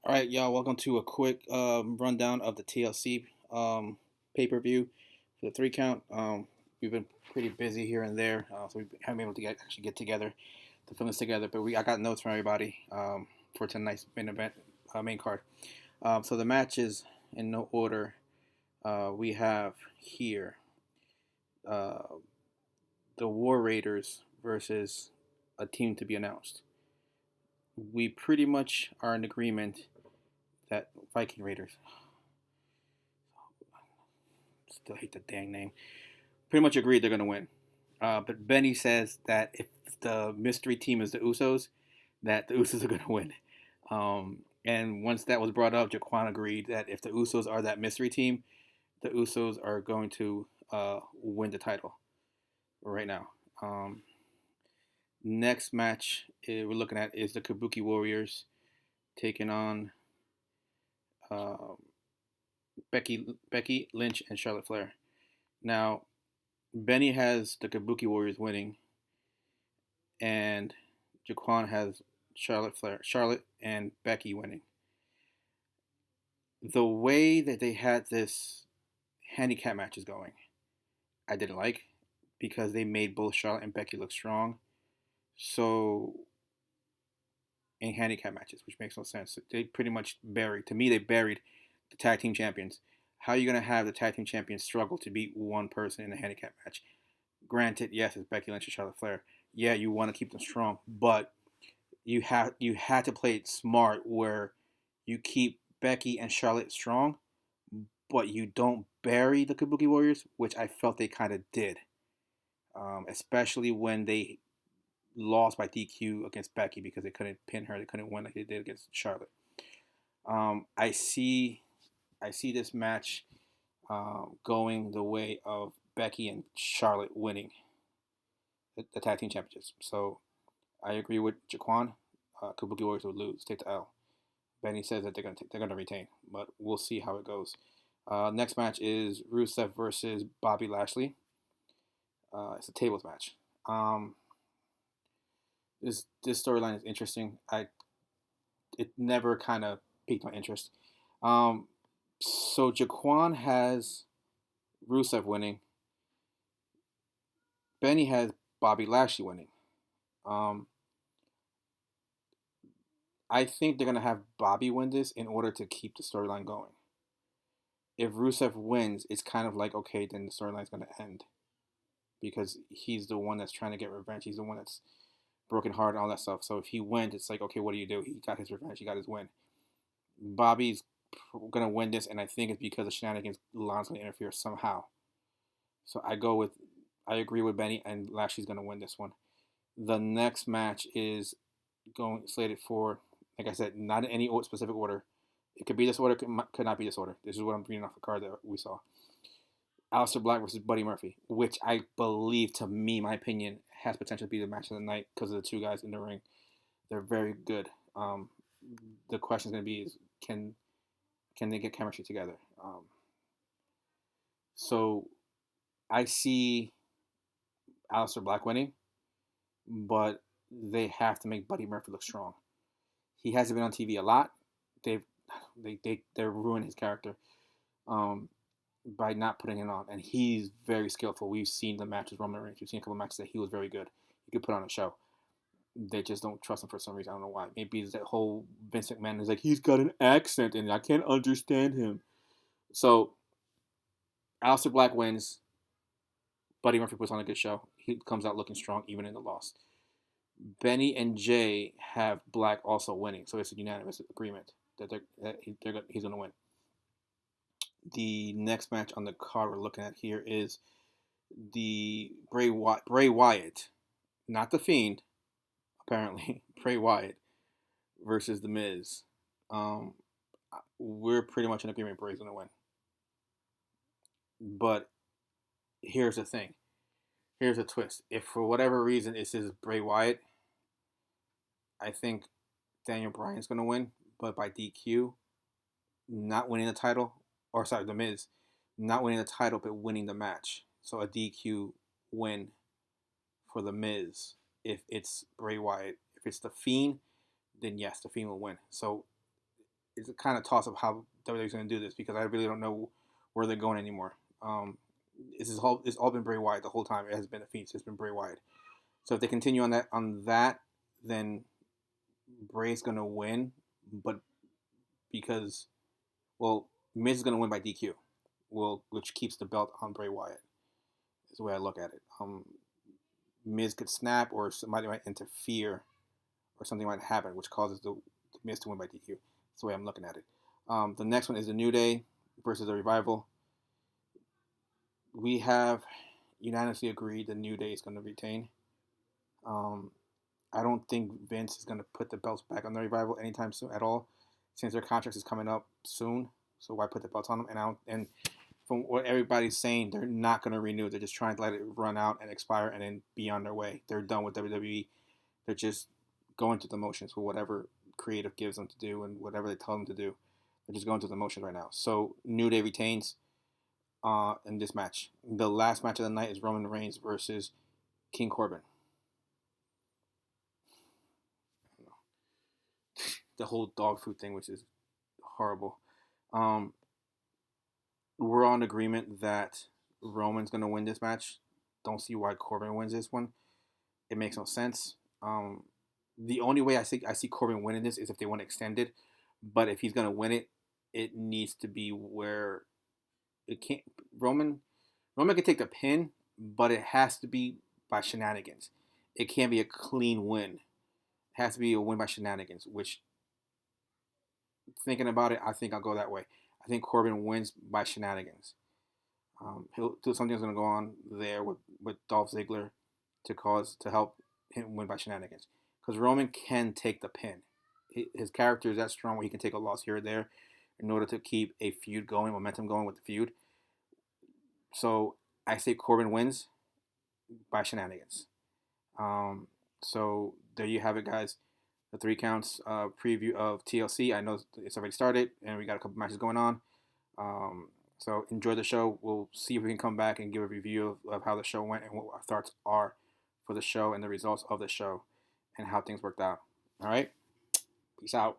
All right, y'all. Welcome to a quick rundown of the TLC pay-per-view for the 3 count. We've been pretty busy here and there, so we haven't been able to actually get together to film this together. But I got notes from everybody for tonight's main event, main card. So the matches in no order. We have here uh, the War Raiders versus a team to be announced. We pretty much are in agreement that Viking Raiders. Still hate the dang name. Pretty much agreed they're going to win. But Benny says that if the mystery team is the Usos, that the Usos are going to win. And once that was brought up, Jaquan agreed that if the Usos are that mystery team, the Usos are going to win the title right now. Next match we're looking at is the Kabuki Warriors taking on uh, Becky Lynch and Charlotte Flair. Now, Benny has the Kabuki Warriors winning, and Jaquan has Charlotte and Becky winning. The way that they had this handicap matches going, I didn't like because they made both Charlotte and Becky look strong. So in handicap matches, which makes no sense, they pretty much buried. To me, they buried the tag team champions. How are you gonna have the tag team champions struggle to beat one person in a handicap match? Granted, yes, it's Becky Lynch and Charlotte Flair. Yeah, you want to keep them strong, but you had to play it smart where you keep Becky and Charlotte strong, but you don't bury the Kabuki Warriors, which I felt they kind of did, especially when they lost by DQ against Becky because they couldn't pin her, they couldn't win like they did against Charlotte. I see, I see this match going the way of Becky and Charlotte winning the tag team championships. So I agree with Jaquan. Kabuki Warriors would lose, take the L. Benny says that they're gonna retain, but we'll see how it goes. Next match is Rusev versus Bobby Lashley. It's a tables match. This storyline is interesting. It never kind of piqued my interest. Um, so Jaquan has Rusev winning. Benny has Bobby Lashley winning. Um, I think they're gonna have Bobby win this in order to keep the storyline going. If Rusev wins, it's kind of like okay, then the storyline's gonna end because he's the one that's trying to get revenge. He's the one that's broken heart and all that stuff. So if he wins, it's like okay, what do you do? He got his revenge. He got his win. Bobby's gonna win this, and I think it's because of shenanigans. Lon's gonna interfere somehow. So I agree with Benny, and Lashley's gonna win this one. The next match is going slated for, like I said, not in any specific order. It could be this order, could not be this order. This is what I'm reading off the card that we saw. Aleister Black versus Buddy Murphy, which I believe, to me, my opinion, has potential to be the match of the night because of the two guys in the ring. They're very good. The question is going to be is can they get chemistry together? So I see Aleister Black winning, but they have to make Buddy Murphy look strong. He hasn't been on TV a lot. They've they're ruining his character by not putting him on, and he's very skillful. We've seen the matches Roman Reigns. We've seen a couple matches that he was very good. He could put on a show. They just don't trust him for some reason. I don't know why. Maybe it's that whole Vince McMahon is like he's got an accent and I can't understand him. So Aleister Black wins. Buddy Murphy puts on a good show. He comes out looking strong even in the loss. Benny and Jay have Black also winning, so it's a unanimous agreement that he's going to win. The next match on the card we're looking at here is the Bray Wyatt, not the Fiend, apparently Bray Wyatt versus the Miz. Um, we're pretty much in agreement Bray's going to win, but here's the thing. Here's a twist. If for whatever reason this is Bray Wyatt, I think Daniel Bryan's going to win, but by DQ, not winning the title, or sorry, The Miz, not winning the title, but winning the match. So a DQ win for The Miz if it's Bray Wyatt. If it's The Fiend, then yes, The Fiend will win. So it's a kind of toss up how WWE's going to do this because I really don't know where they're going anymore. It's all been Bray Wyatt the whole time. It has been a feast. It's been Bray Wyatt. So if they continue on that, then Bray's going to win, but because well, Miz is going to win by DQ, which keeps the belt on Bray Wyatt. Is the way I look at it. Miz could snap, or somebody might interfere, or something might happen, which causes the Miz to win by DQ. That's the way I'm looking at it. The next one is the New Day versus the Revival. We have unanimously agreed the New Day is going to retain. I don't think Vince is going to put the belts back on the Revival anytime soon at all, since their contract is coming up soon. So why put the belts on them? And from what everybody's saying, they're not going to renew. They're just trying to let it run out and expire and then be on their way. They're done with WWE. They're just going through the motions for whatever creative gives them to do and whatever they tell them to do. They're just going through the motions right now. So New Day retains in this match. The last match of the night is Roman Reigns versus King Corbin. The whole dog food thing, which is horrible. We're on agreement that Roman's going to win this match. Don't see why Corbin wins this one. It makes no sense. The only way I see Corbin winning this is if they want to extend it. But if he's going to win it, it needs to be where it can't. Roman can take the pin, but it has to be by shenanigans. It can't be a clean win. It has to be a win by shenanigans, which, thinking about it, I think I'll go that way. I think Corbin wins by shenanigans. He'll do something that's going to go on there with Dolph Ziggler to help him win by shenanigans. Because Roman can take the pin. His character is that strong where he can take a loss here or there in order to keep a feud going, momentum going with the feud. So I say Corbin wins by shenanigans. So there you have it, guys. The 3 counts preview of TLC. I know it's already started, and we got a couple matches going on. So enjoy the show. We'll see if we can come back and give a review of how the show went and what our thoughts are for the show and the results of the show and how things worked out. All right? Peace out.